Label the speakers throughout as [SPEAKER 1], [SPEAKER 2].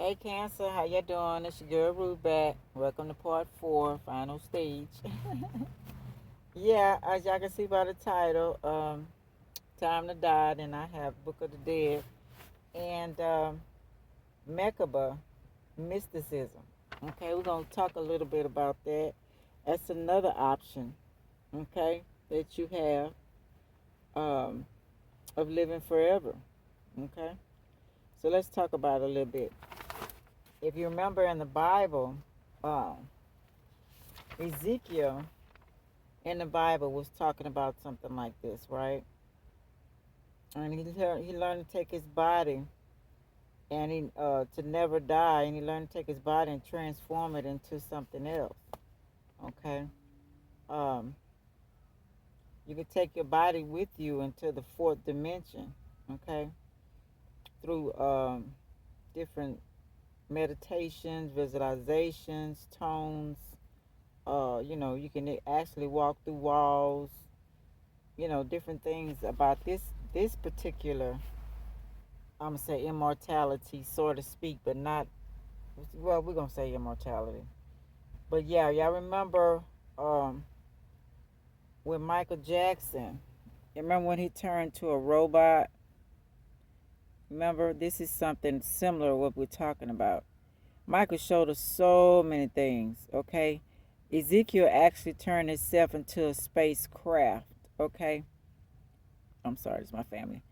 [SPEAKER 1] Hey Cancer, how you doing? It's your girl Ruth back. Welcome to part 4, final stage. Yeah, as y'all can see by the title, Time to Die, and I have Book of the Dead and Mekaba, mysticism. Okay, we're gonna talk a little bit about that. That's another option, okay, that you have um, of living forever. Okay, so let's talk about it a little bit. If you remember in the Bible, um, Ezekiel in the Bible was talking about something like this, right? And he learned to take his body and he to never die, and he learned to take his body and transform it into something else. Okay, um, you can take your body with you into the fourth dimension. Okay, through different meditations, visualizations, tones. You can actually walk through walls. Different things about this particular, I'm gonna say immortality, so to speak, but not. Well, we're gonna say immortality, but yeah, y'all remember um, with Michael Jackson? You remember when he turned to a robot? Remember, this is something similar to what we're talking about. Michael showed us so many things. Okay, Ezekiel actually turned himself into a spacecraft. Okay, I'm sorry, it's my family.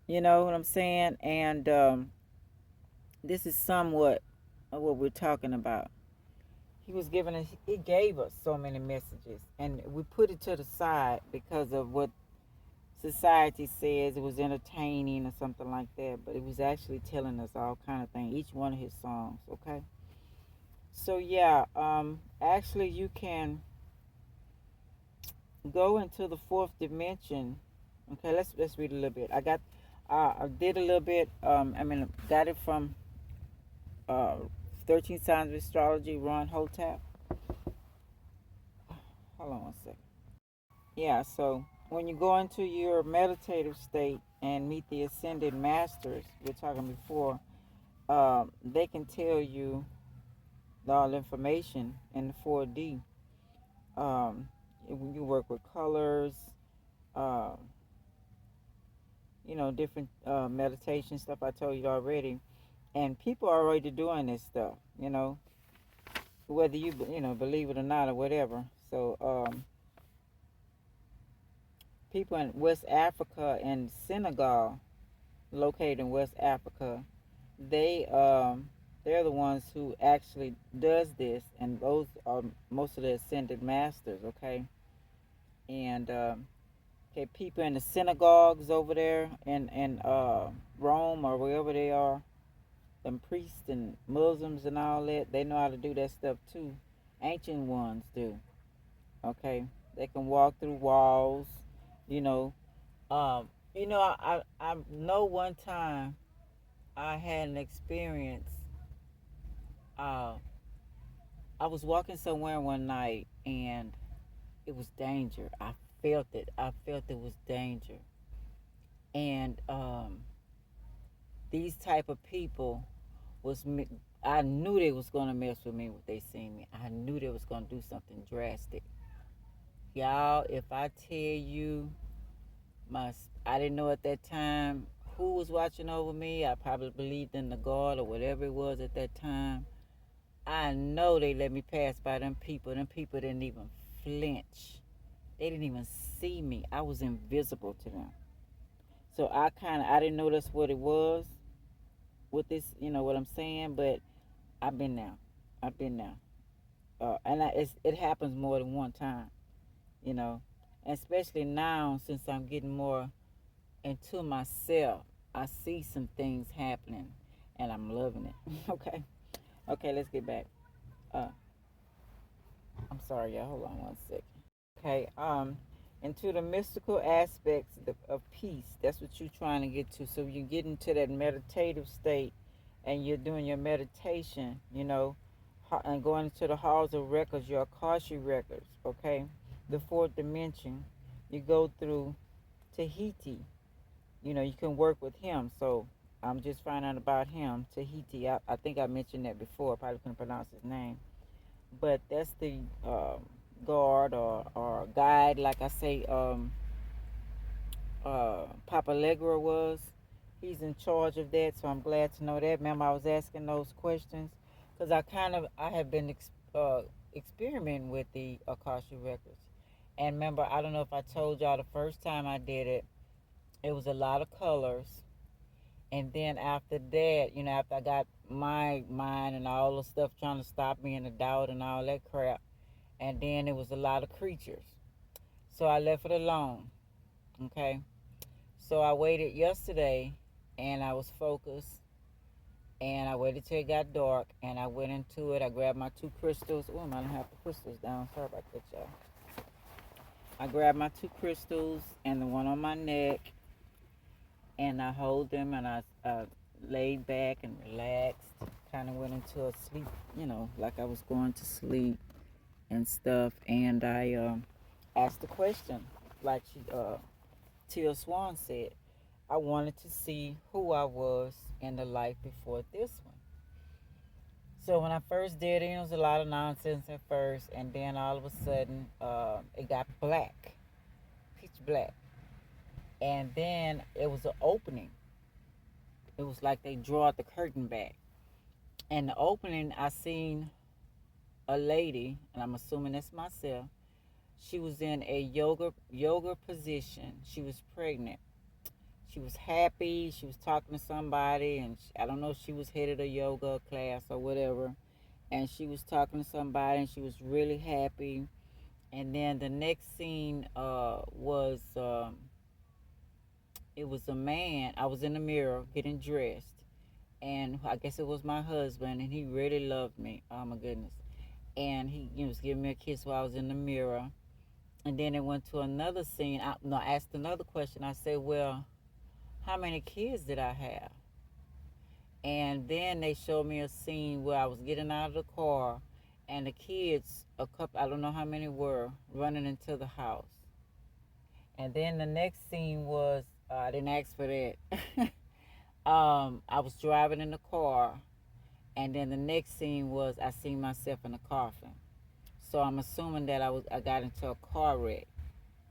[SPEAKER 1] You know what I'm saying? And this is somewhat of what we're talking about. He gave us so many messages, and we put it to the side because of what society says it was entertaining or something like that, but it was actually telling us all kind of things, each one of his songs. Okay, so yeah, actually you can go into the fourth dimension. Okay, let's read a little bit. I did a little bit. Got it from uh 13 Signs of Astrology, Ron Hotep. Hold on one second. Yeah, so when you go into your meditative state and meet the ascended masters, we are talking before, they can tell you all information in the 4D. Um, you work with colors, uh, different meditation stuff I told you already. And people are already doing this stuff, whether you believe it or not or whatever. So, people in West Africa and Senegal, located in West Africa, they they're the ones who actually does this, and those are most of the ascended masters. Okay, and okay, people in the synagogues over there in Rome or wherever they are, them priests and Muslims and all that, they know how to do that stuff too. Ancient ones do. Okay, they can walk through walls. You know, I know one time I had an experience. Uh, I was walking somewhere one night and it was danger. I felt it. I felt it was danger. And these type of people was, I knew they was gonna mess with me when they seen me. I knew they was gonna do something drastic. Y'all, if I tell you, I didn't know at that time who was watching over me. I probably believed in the God or whatever it was at that time. I know they let me pass by them people. Them people didn't even flinch. They didn't even see me. I was invisible to them. So I didn't know that's what it was with this, what I'm saying, but I've been there. I've been there. It happens more than one time, you know. And especially now since I'm getting more into myself, I see some things happening and I'm loving it. Okay. Okay, let's get back. Uh, I'm sorry, y'all. Hold on one second. Okay, into the mystical aspects of peace. That's what you're trying to get to. So you get into that meditative state and you're doing your meditation, and going into the halls of records, your Akashic records, okay? The fourth dimension. You go through Tahiti. You can work with him. So I'm just finding out about him, Tahiti. I think I mentioned that before. Probably couldn't pronounce his name, but that's the guard or guide, like I say, Papa Legro was. He's in charge of that, so I'm glad to know that. Remember, I was asking those questions because I have been experimenting with the Akasha records, and remember, I don't know if I told y'all the first time I did it, it was a lot of colors, and then after that, after I got my mind and all the stuff trying to stop me in the doubt and all that crap, and then it was a lot of creatures, so I left it alone. Okay. So I waited yesterday and I was focused and I waited till it got dark and I went into it. I grabbed my two crystals. Oh, I don't have the crystals down. Sorry about that, y'all. I grabbed my two crystals and the one on my neck and I hold them and I laid back and relaxed. Kind of went into a sleep, like I was going to sleep and stuff. And I asked the question, like Teal Swan said. I wanted to see who I was in the life before this one. So when I first did it, it was a lot of nonsense at first, and then all of a sudden, it got black, pitch black, and then it was an opening. It was like they draw the curtain back, and the opening I seen a lady, and I'm assuming that's myself. She was in a yoga position. She was pregnant. She was happy. She was talking to somebody, and I don't know if she was headed a yoga class or whatever. And she was talking to somebody, and she was really happy. And then the next scene was it was a man. I was in the mirror getting dressed, and I guess it was my husband, and he really loved me. Oh my goodness! And he was giving me a kiss while I was in the mirror. And then it went to another scene. I asked another question. I said, "Well, how many kids did I have?" And then they showed me a scene where I was getting out of the car and the kids, a couple, I don't know how many were, running into the house. And then the next scene was, I didn't ask for that. I was driving in the car, and then the next scene was I seen myself in a coffin. So I'm assuming that I got into a car wreck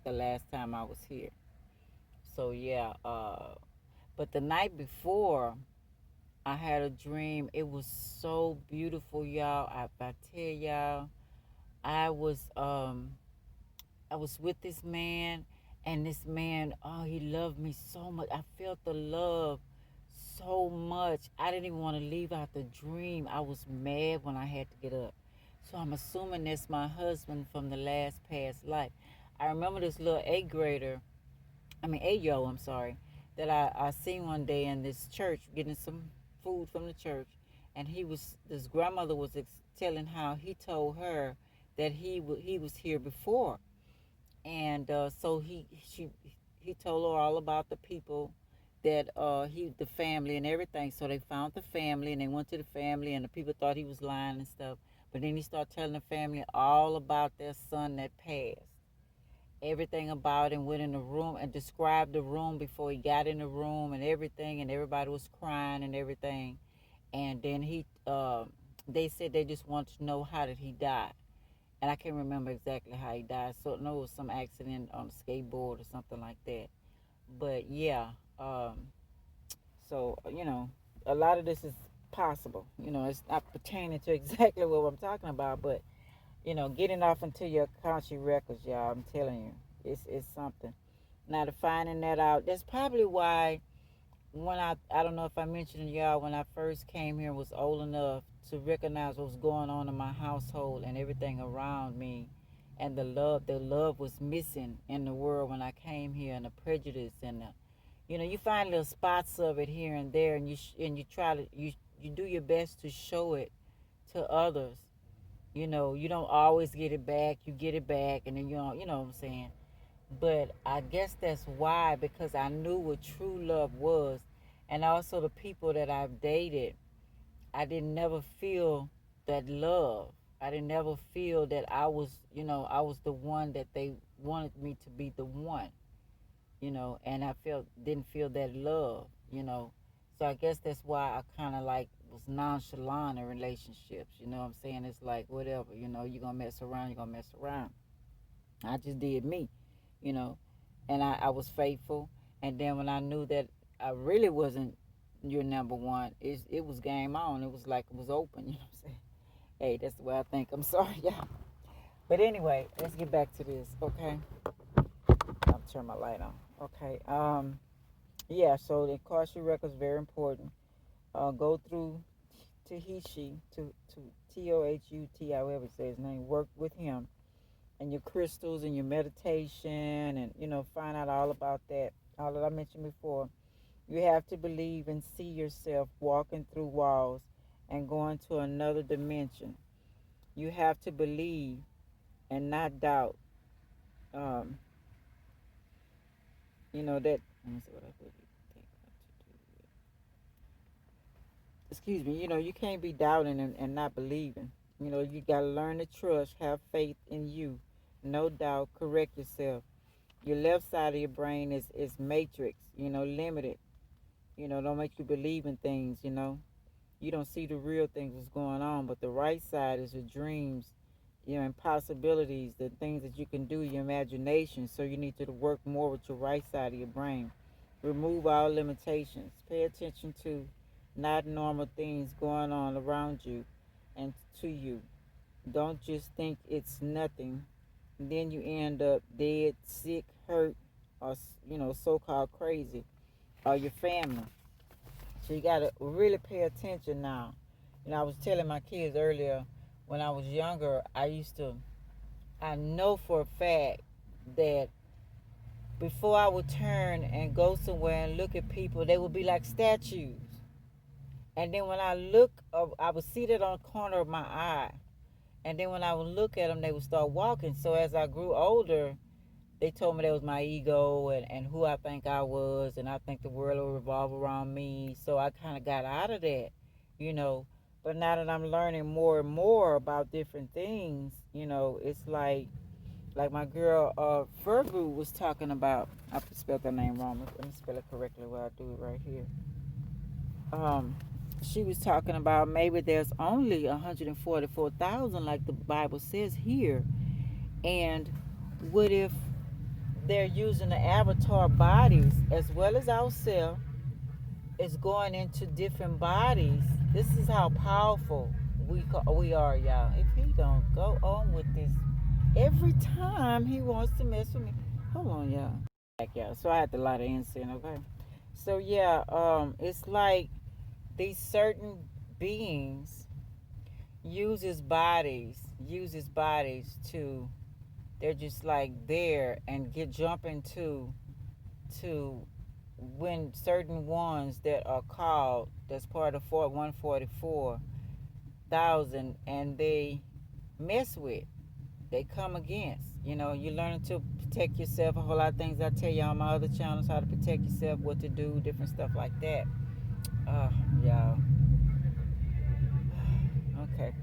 [SPEAKER 1] the last time I was here. So yeah, but the night before, I had a dream. It was so beautiful, y'all. I tell y'all, I was um I was with this man, and this man, oh, he loved me so much. I felt the love so much. I didn't even want to leave out the dream. I was mad when I had to get up. So I'm assuming that's my husband from the last past life. I remember this little eighth grader, I'm sorry, that I seen one day in this church getting some food from the church, and his grandmother was telling how he told her that he was here before, and so he told her all about the people that the family and everything. So they found the family and they went to the family, and the people thought he was lying and stuff. But then he started telling the family all about their son that passed, everything about him, went in the room and described the room before he got in the room and everything, and everybody was crying and everything. And then they said they just wanted to know how did he die, and I can't remember exactly how he died. So no, it was some accident on a skateboard or something like that. But yeah, so a lot of this is possible. It's not pertaining to exactly what I'm talking about, but getting off into your country records, y'all. I'm telling you, it's something. Now, to finding that out, that's probably why when I don't know if I mentioned to y'all when I first came here was old enough to recognize what was going on in my household and everything around me, and the love was missing in the world when I came here, and the prejudice and the you find little spots of it here and there, and you try to you do your best to show it to others. You don't always get it back. You get it back, and then you know what I'm saying. But I guess that's why, because I knew what true love was, and also the people that I've dated, I didn't never feel that love. I didn't never feel that I was the one that they wanted me to be the one, and I didn't feel that love. So I guess that's why I kind of like was nonchalant in relationships. You know what I'm saying? It's like whatever. You know, you're gonna mess around. You're gonna mess around. I just did me. You know, and I was faithful. And then when I knew that I really wasn't your number one, it was game on. It was like it was open. You know what I'm saying? Hey, that's the way I think. I'm sorry, y'all. But anyway, let's get back to this. Okay, I'll turn my light on. Okay. Yeah. So the Akashic record is very important. Go through Tahishi to Touhut, however you say his name. Work with him and your crystals and your meditation, and find out all about that. All that I mentioned before. You have to believe and see yourself walking through walls and going to another dimension. You have to believe and not doubt. Um, that. Let me see what I put. Excuse me. You can't be doubting and not believing. You gotta learn to trust, have faith in you, no doubt. Correct yourself. Your left side of your brain is matrix. Limited. Don't make you believe in things. You don't see the real things that's going on, but the right side is your dreams, and possibilities, the things that you can do, your imagination. So you need to work more with your right side of your brain. Remove all limitations. Pay attention to not normal things going on around you and to you. Don't just think it's nothing. Then you end up dead, sick, hurt, or so-called crazy, or your family. So you got to really pay attention now. I was telling my kids earlier, when I was younger, I know for a fact that before I would turn and go somewhere and look at people, they would be like statues. And then when I look, I would see that on the corner of my eye. And then when I would look at them, they would start walking. So as I grew older, they told me that was my ego and who I think I was, and I think the world will revolve around me. So I kind of got out of that, you know. But now that I'm learning more and more about different things, it's like my girl Fergu was talking about. I spelled her name wrong. Let me spell it correctly. Where I do it right here. Um, she was talking about maybe there's only 144,000, like the Bible says here, and what if they're using the avatar bodies as well as ourselves is going into different bodies. This is how powerful we are, y'all. If he don't go on with this every time he wants to mess with me. Hold on, y'all. Back, y'all. So I had to light the incense, okay? So yeah, it's like these certain beings use his bodies to, they're just like there and get jumping to when certain ones that are called, that's part of 144,000, and they mess with, they come against. You learn to protect yourself. A whole lot of things I tell you on my other channels, how to protect yourself, what to do, different stuff like that. Y'all. Okay.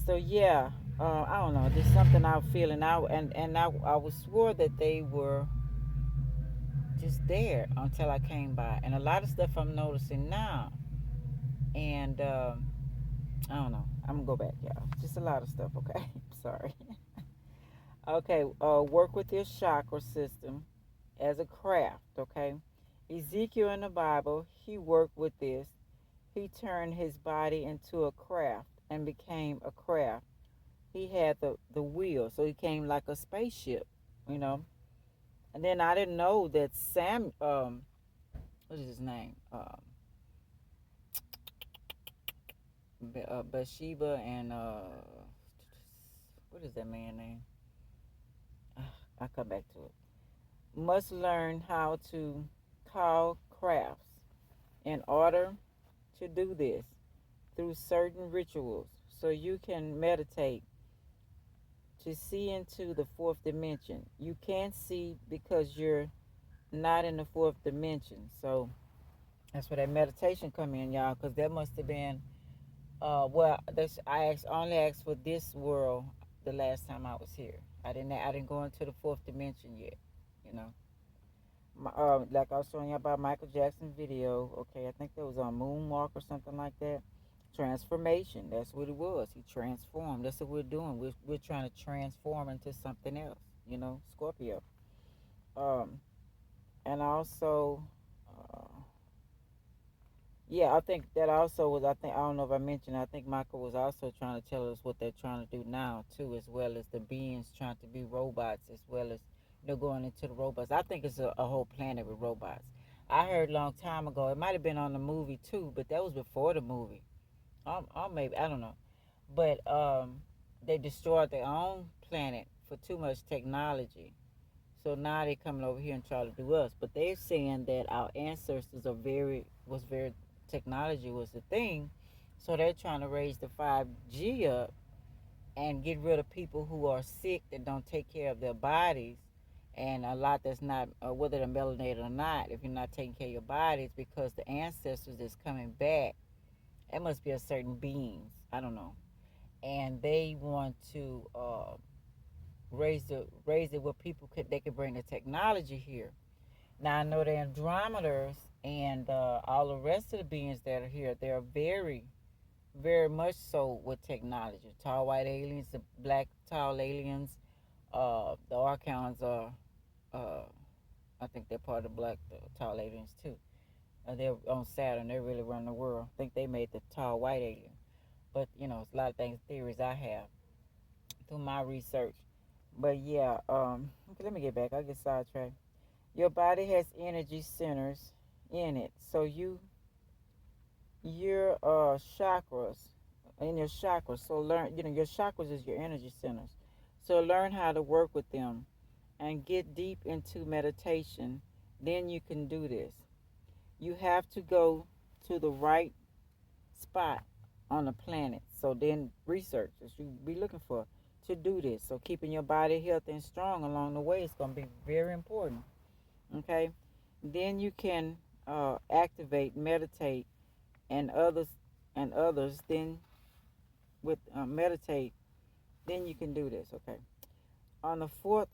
[SPEAKER 1] So yeah, I don't know. There's something I'm feeling out, and I was swore that they were just there until I came by, and a lot of stuff I'm noticing now, and I don't know. I'm gonna go back, y'all. Just a lot of stuff. Okay, sorry. Okay, work with your chakra system as a craft. Okay, Ezekiel in the Bible, he worked with this. He turned his body into a craft and became a craft. He had the wheel, so he came like a spaceship, you know. And then I didn't know that what is his name? Bathsheba and what is that man name? I'll come back to it. Must learn how to call crafts in order to do this through certain rituals, so you can meditate to see into the fourth dimension. You can't see because you're not in the fourth dimension. So that's where that meditation come in, y'all, because that must have been I only asked for this world the last time I was here. I didn't go into the fourth dimension yet, you know. Like I was showing you about Michael Jackson video. Okay, I think that was on Moonwalk or something like that. Transformation. That's what it was. He transformed. That's what we're doing. We're trying to transform into something else. Scorpio. Um, and also, uh, yeah, I think that also was. I don't know if I mentioned. I think Michael was also trying to tell us what they're trying to do now too, as well as the beings trying to be robots, as well as going into the robots. I think it's a whole planet with robots. I heard a long time ago. It might have been on the movie too, but that was before the movie. Or maybe I don't know. But they destroyed their own planet for too much technology. So now they're coming over here and trying to do us. But they're saying that our ancestors was very technology was the thing. So they're trying to raise the 5G up and get rid of people who are sick that don't take care of their bodies. And a lot that's not, whether they're melanated or not, if you're not taking care of your bodies, because the ancestors that's coming back, it must be a certain beings. I don't know. And they want to raise it where people could bring the technology here. Now I know the Andrometers and all the rest of the beings that are here, they're very, very much so with technology. Tall white aliens, the black tall aliens, the Archons are, uh, I think they're part of the black tall aliens too. They're on Saturn. They really run the world. I think they made the tall white alien. But it's a lot of things, theories I have through my research. But yeah, okay, let me get back. I get sidetracked. Your body has energy centers in it, so your chakras in your chakras. So learn, your chakras is your energy centers. So learn how to work with them and get deep into meditation. Then you can do this. You have to go to the right spot on the planet. So then researchers you be looking for to do this. So keeping your body healthy and strong along the way is going to be very important. Okay. Then you can activate, meditate, and others. Then with meditate, then you can do this. Okay. On the fourth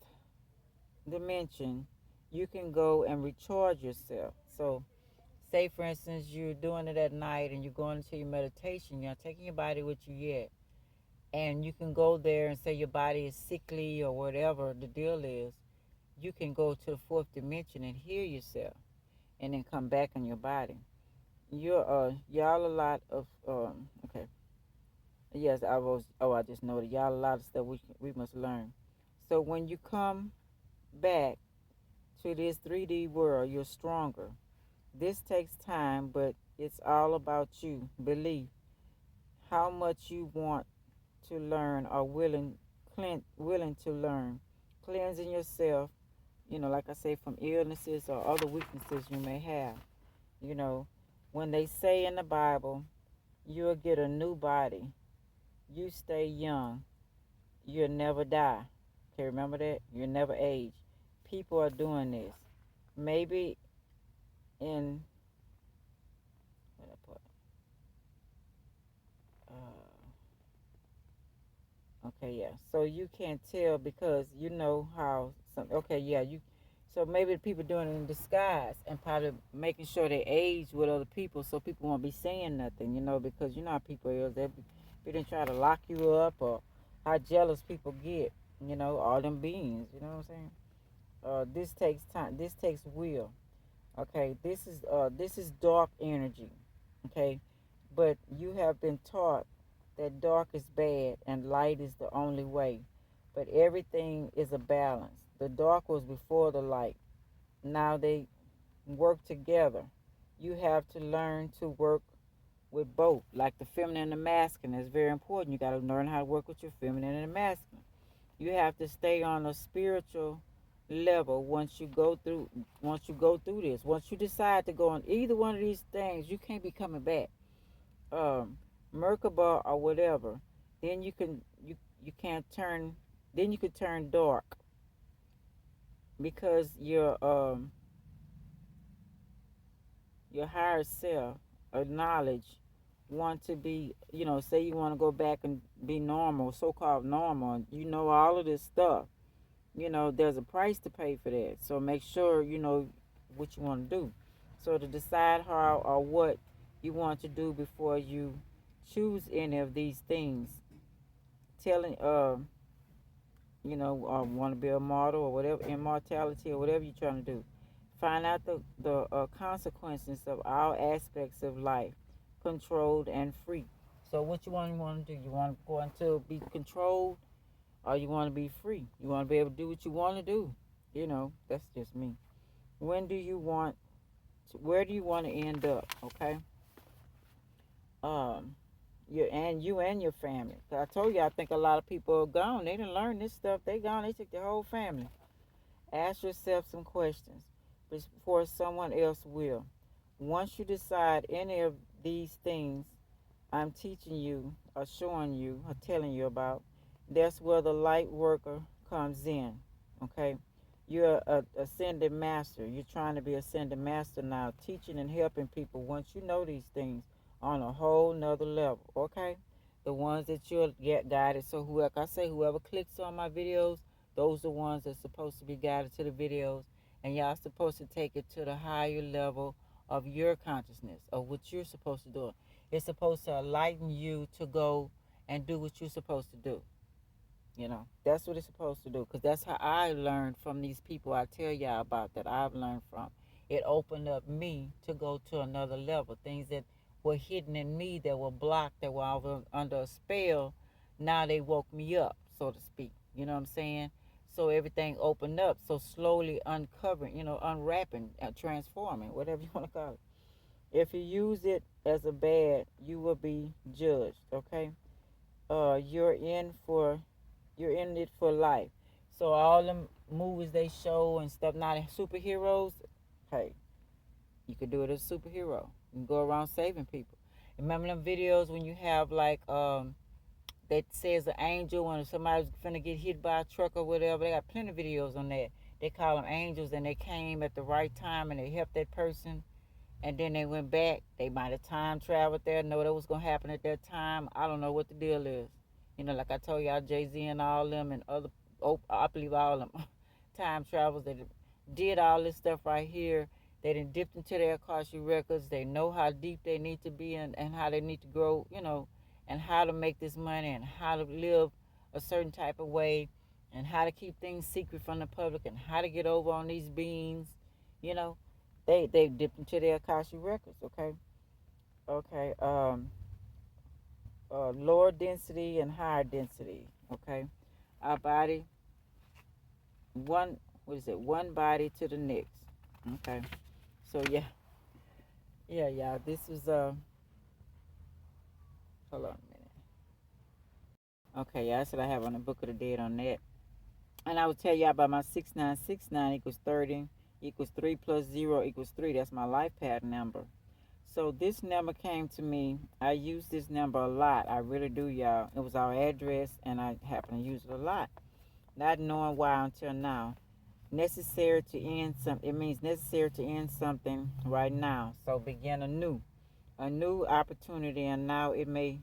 [SPEAKER 1] dimension, you can go and recharge yourself. So say for instance you're doing it at night and you're going into your meditation, you're not taking your body with you yet, and you can go there and say your body is sickly or whatever the deal is. You can go to the fourth dimension and heal yourself and then come back in your body. You're y'all a lot of okay. Yes, I was. Oh, I just noted y'all a lot of stuff we must learn. So when you come back to this 3D world, you're stronger. This takes time, but it's all about you. Belief, how much you want to learn or willing to learn. Cleansing yourself, like I say, from illnesses or other weaknesses you may have. You know, when they say in the Bible, you'll get a new body. You stay young. You'll never die. Okay, remember that? You'll never age. People are doing this. Maybe in what I put, okay, yeah. So you can't tell because you know how some. Okay, yeah. So maybe the people doing it in disguise and probably making sure they age with other people so people won't be saying nothing. Because you know how people is. They didn't try to lock you up or how jealous people get. All them beings. You know what I'm saying? This takes time. This takes will. Okay. This is dark energy. Okay, but you have been taught that dark is bad and light is the only way. But everything is a balance. The dark was before the light. Now they work together. You have to learn to work with both, like the feminine and the masculine. It's very important. You got to learn how to work with your feminine and masculine. You have to stay on a spiritual level once you go through this. Once you decide to go on either one of these things, you can't be coming back. um, Merkaba or whatever, then you can't turn. Then you could turn dark because your higher self or knowledge want to be, say you want to go back and be normal, so-called normal. All of this stuff. There's a price to pay for that. So make sure what you want to do. So to decide how or what you want to do before you choose any of these things, telling want to be a model or whatever, immortality or whatever you're trying to do. Find out the consequences of all aspects of life, controlled and free. So what you want to do? You want to go into be controlled, or you want to be free? You want to be able to do what you want to do. That's just me. When do you want? Where do you want to end up? Okay. Um, you and your family. 'Cause I told you, I think a lot of people are gone. They didn't learn this stuff. They gone. They took their whole family. Ask yourself some questions before someone else will. Once you decide any of these things I'm teaching you, or showing you, or telling you about, that's where the light worker comes in. Okay? You're a ascended master. You're trying to be ascended master now, teaching and helping people once you know these things on a whole nother level. Okay? The ones that you'll get guided. So whoever clicks on my videos, those are the ones that's supposed to be guided to the videos, and y'all supposed to take it to the higher level of your consciousness, of what you're supposed to do. It's supposed to enlighten you to go and do what you're supposed to do. That's what it's supposed to do. Because that's how I learned from these people I tell y'all about that I've learned from. It opened up me to go to another level. Things that were hidden in me, that were blocked, that were under a spell, now they woke me up, so to speak. You know what I'm saying? So everything opened up. So slowly uncovering, unwrapping, transforming, whatever you want to call it. If you use it as a bad, you will be judged. Okay. Uh, you're in for, you're in it for life. So all them movies they show and stuff, not superheroes. Hey, you could do it as a superhero. You can go around saving people. Remember them videos when you have like that says an angel when somebody's finna get hit by a truck or whatever. They got plenty of videos on that. They call them angels, and they came at the right time and they helped that person, and then they went back. They might have time traveled there, know that was gonna happen at that time. I don't know what the deal is. Like I told y'all, Jay-Z and all them and other, I believe all them time travels. They did all this stuff right here. They done dipped into their Akashic records. They know how deep they need to be, and how they need to grow, and how to make this money, and how to live a certain type of way, and how to keep things secret from the public, and how to get over on these beings. You know, they dipped into their Akashic records. Okay, okay. Lower density and higher density. Okay, our body, one, what is it? One body to the next. Okay, so yeah, y'all. This was hold on a minute. Okay, yeah, that's what I have on the Book of the Dead on that. And I will tell y'all about my 6969 equals 30 equals 3 plus 0 equals 3. That's my life path number. So this number came to me. I use this number a lot. I really do, y'all. It was our address, and I happen to use it a lot. Not knowing why until now. Necessary to end something. It means necessary to end something right now. So begin a new opportunity, and now it may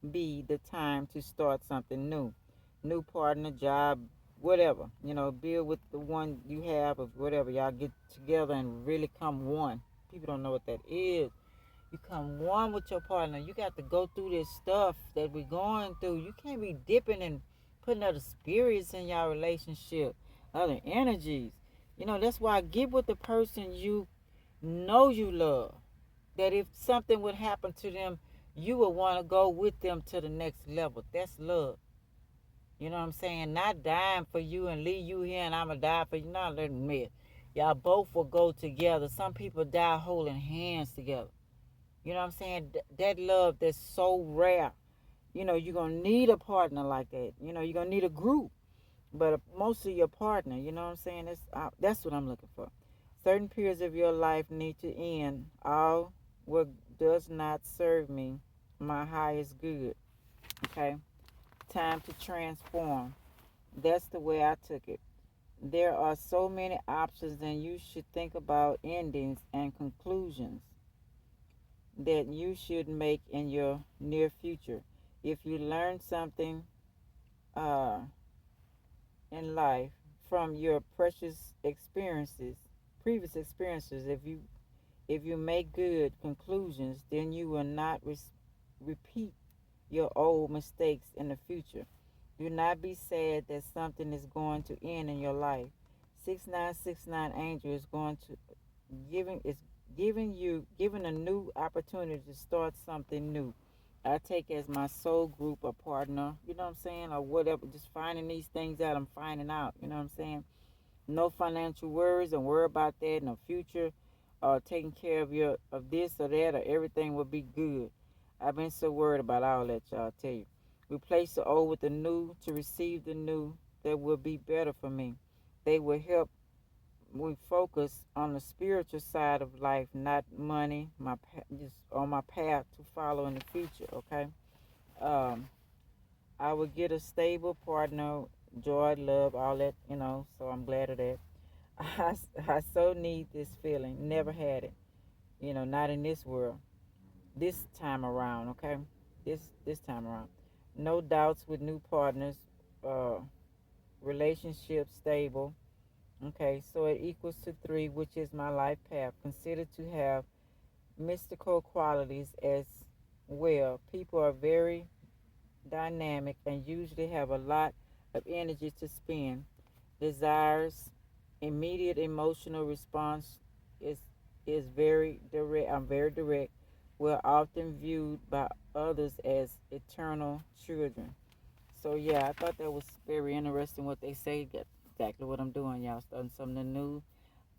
[SPEAKER 1] be the time to start something new. New partner, job, whatever. Build with the one you have, of whatever. Y'all get together and really come one. People don't know what that is. You come one with your partner. You got to go through this stuff that we're going through. You can't be dipping and putting other spirits in your relationship, other energies. That's why get with the person you know you love. That if something would happen to them, you would want to go with them to the next level. That's love. You know what I'm saying? Not dying for you and leave you here and I'm going to die for you. Not let me admit. Y'all both will go together. Some people die holding hands together. You know what I'm saying? That love that's so rare. You're going to need a partner like that. You're going to need a group. But mostly your partner. You know what I'm saying? That's what I'm looking for. Certain periods of your life need to end. All what does not serve me, my highest good. Okay? Time to transform. That's the way I took it. There are so many options, and you should think about endings and conclusions that you should make in your near future. If you learn something uh, in life from your precious experiences, previous experiences. If you make good conclusions, then you will not repeat your old mistakes in the future. Do not be sad that something is going to end in your life. 6969 angel is going to giving is giving a new opportunity to start something new. I take as my soul group a partner, you know what I'm saying, or whatever. Just finding these things out, I'm finding out, you know what I'm saying. No financial worries, and worry about that in the future, taking care of this or that, or everything will be good. I've been so worried about all that, y'all. I tell you, replace the old with the new to receive the new that will be better for me. They will help we focus on the spiritual side of life, not money. Just on my path to follow in the future. Okay. Um, I will get a stable partner, joy, love, all that. So I'm glad of that. I, I so need this feeling. Never had it. Not in this world. This time around. Okay. This time around. No doubts with new partners. Uh, relationship stable. Okay, so it equals to 3, which is my life path. Considered to have mystical qualities as well. People are very dynamic and usually have a lot of energy to spend. Desires, immediate emotional response is is very direct. I'm very direct. We're often viewed by others as eternal children. So yeah, I thought that was very interesting what they say. That's exactly what I'm doing, y'all. Starting something new.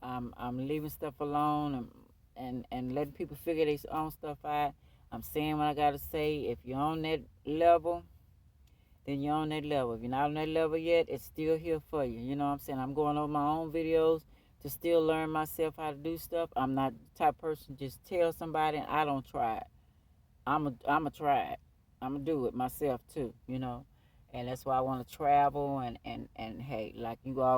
[SPEAKER 1] I'm leaving stuff alone and letting people figure their own stuff out. I'm saying what I gotta say. If you're on that level, then you're on that level. If you're not on that level yet, it's still here for you. You know what I'm saying? I'm going over my own videos to still learn myself how to do stuff. I'm not the type of person just tell somebody and I don't try it. I'm a try it. I'm gonna do it myself too. And that's why I want to travel and hey, like you all